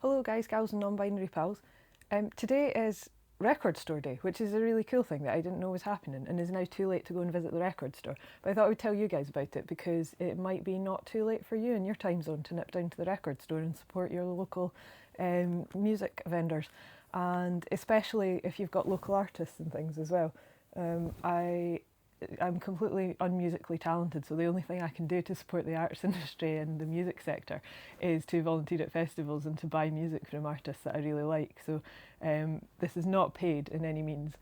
Hello guys, gals and non-binary pals. Today is Record Store Day, which is a really cool thing that I didn't know was happening and is now too late to go and visit the record store. But I thought I would tell you guys about it because it might be not too late for you in your time zone to nip down to the record store and support your local music vendors. And especially if you've got local artists and things as well. I'm completely unmusically talented, so the only thing I can do to support the arts industry and the music sector is to volunteer at festivals and to buy music from artists that I really like. So this is not paid in any means,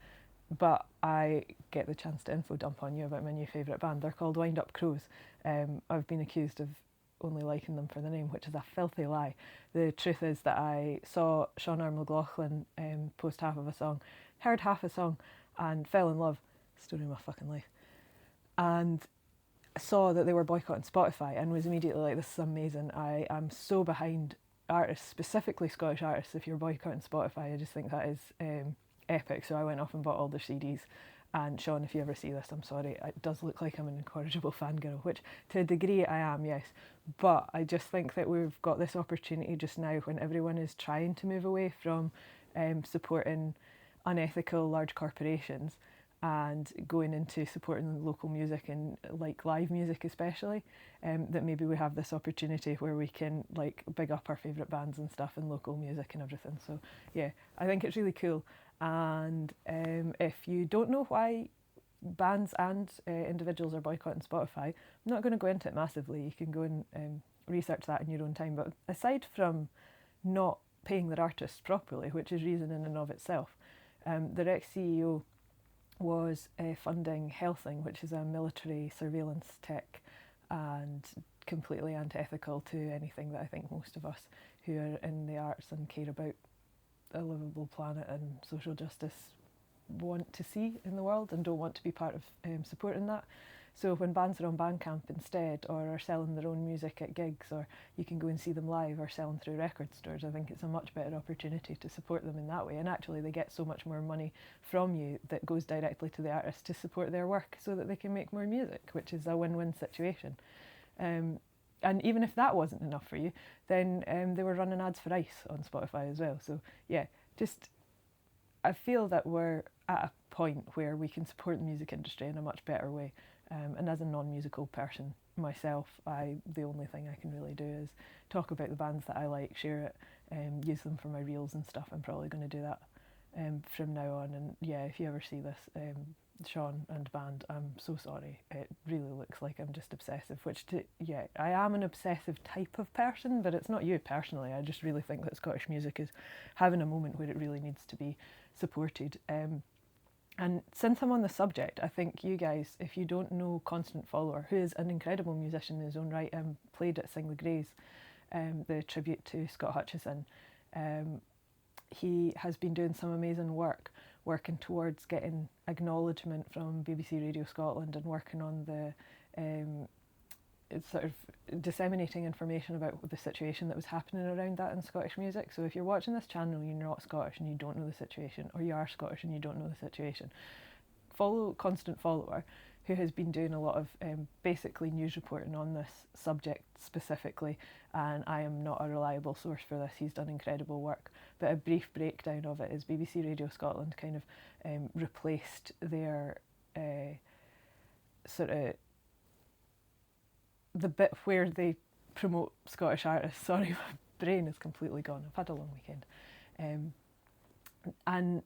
but I get the chance to info dump on you about my new favourite band. They're called Wind Up Crows. I've been accused of only liking them for the name, which is a filthy lie. The truth is that I saw Sean McLaughlin post half of a song, heard half a song, and fell in love. Story of my fucking life. And saw that they were boycotting Spotify and was immediately like, this is amazing. I am so behind artists, specifically Scottish artists. If you're boycotting Spotify, I just think that is epic. So I went off and bought all their CDs. And Sean, if you ever see this, I'm sorry. It does look like I'm an incorrigible fangirl, which to a degree I am, yes. But I just think that we've got this opportunity just now when everyone is trying to move away from supporting unethical large corporations and going into supporting local music and like live music especially, that maybe we have this opportunity where we can like big up our favourite bands and stuff and local music and everything. So yeah, I think it's really cool. And if you don't know why bands and individuals are boycotting Spotify, I'm not going to go into it massively. You can go and research that in your own time. But aside from not paying their artists properly, which is reason in and of itself, their ex-CEO was funding Helsing, which is a military surveillance tech and completely antithetical to anything that I think most of us who are in the arts and care about a livable planet and social justice want to see in the world and don't want to be part of supporting that. So when bands are on Bandcamp instead, or are selling their own music at gigs, or you can go and see them live, or selling through record stores, I think it's a much better opportunity to support them in that way. And actually they get so much more money from you that goes directly to the artist to support their work so that they can make more music, which is a win-win situation. And even if that wasn't enough for you, then they were running ads for ice on Spotify as well. So yeah, just I feel that we're at a point where we can support the music industry in a much better way. And as a non-musical person myself, the only thing I can really do is talk about the bands that I like, share it, use them for my reels and stuff. I'm probably going to do that from now on. And yeah, if you ever see this, Sean and band, I'm so sorry. It really looks like I'm just obsessive, yeah, I am an obsessive type of person, but it's not you personally. I just really think that Scottish music is having a moment where it really needs to be supported. And since I'm on the subject, I think you guys, if you don't know Constant Follower, who is an incredible musician in his own right, played at Sing the Greys, the tribute to Scott Hutchison, he has been doing some amazing work, working towards getting acknowledgement from BBC Radio Scotland and working on the it's sort of disseminating information about the situation that was happening around that in Scottish music. So if you're watching this channel and you're not Scottish and you don't know the situation, or you are Scottish and you don't know the situation, follow Constant Follower, who has been doing a lot of basically news reporting on this subject specifically, and I am not a reliable source for this. He's done incredible work, but a brief breakdown of it is BBC Radio Scotland kind of replaced their sort of the bit where they promote Scottish artists. Sorry, my brain is completely gone. I've had a long weekend. And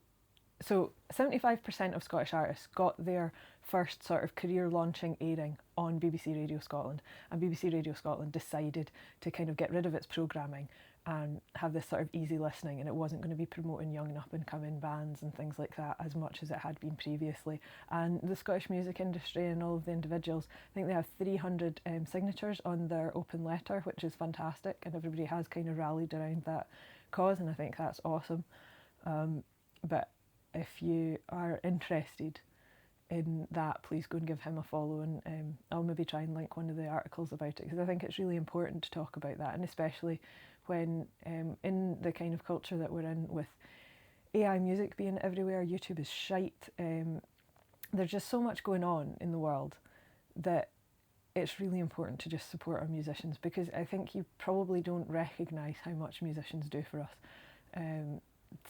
so 75% of Scottish artists got their first sort of career launching airing on BBC Radio Scotland, and BBC Radio Scotland decided to kind of get rid of its programming and have this sort of easy listening, and it wasn't going to be promoting young and up and coming bands and things like that as much as it had been previously. And the Scottish music industry and all of the individuals, I think they have 300 signatures on their open letter, which is fantastic, and everybody has kind of rallied around that cause, and I think that's awesome. But if you are interested in that, please go and give him a follow, and I'll maybe try and link one of the articles about it, because I think it's really important to talk about that, and especially when in the kind of culture that we're in with AI music being everywhere, YouTube is shite, there's just so much going on in the world that it's really important to just support our musicians, because I think you probably don't recognise how much musicians do for us. Um,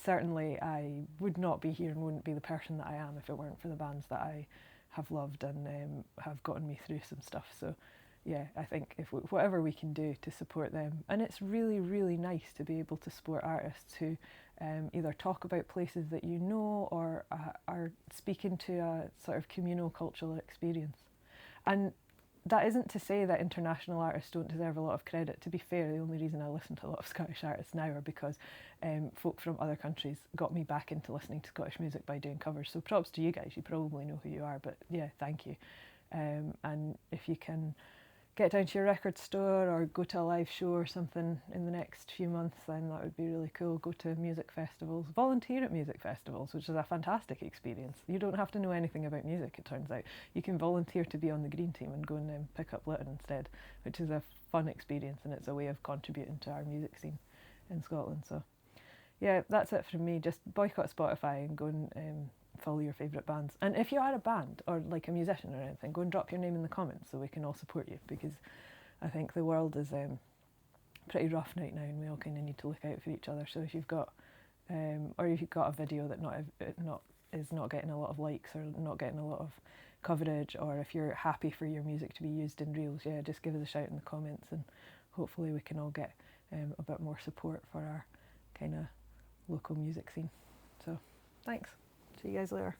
Certainly I would not be here and wouldn't be the person that I am if it weren't for the bands that I have loved and have gotten me through some stuff. So yeah, I think if whatever we can do to support them, and it's really, really nice to be able to support artists who either talk about places that you know or are speaking to a sort of communal cultural experience. And that isn't to say that international artists don't deserve a lot of credit. To be fair, the only reason I listen to a lot of Scottish artists now are because folk from other countries got me back into listening to Scottish music by doing covers. So props to you guys, you probably know who you are, but yeah, thank you. And if you can get down to your record store or go to a live show or something in the next few months, then that would be really cool. Go to music festivals, volunteer at music festivals, which is a fantastic experience. You don't have to know anything about music, it turns out. You can volunteer to be on the green team and go and pick up litter instead, which is a fun experience, and it's a way of contributing to our music scene in Scotland. So yeah, that's it from me. Just boycott Spotify and go and follow your favourite bands. And if you are a band or like a musician or anything, go and drop your name in the comments so we can all support you, because I think the world is pretty rough right now and we all kind of need to look out for each other. So if you've got or if you've got a video that is not getting a lot of likes or not getting a lot of coverage, or if you're happy for your music to be used in reels, yeah, just give us a shout in the comments and hopefully we can all get a bit more support for our kind of local music scene. So thanks. See you guys later.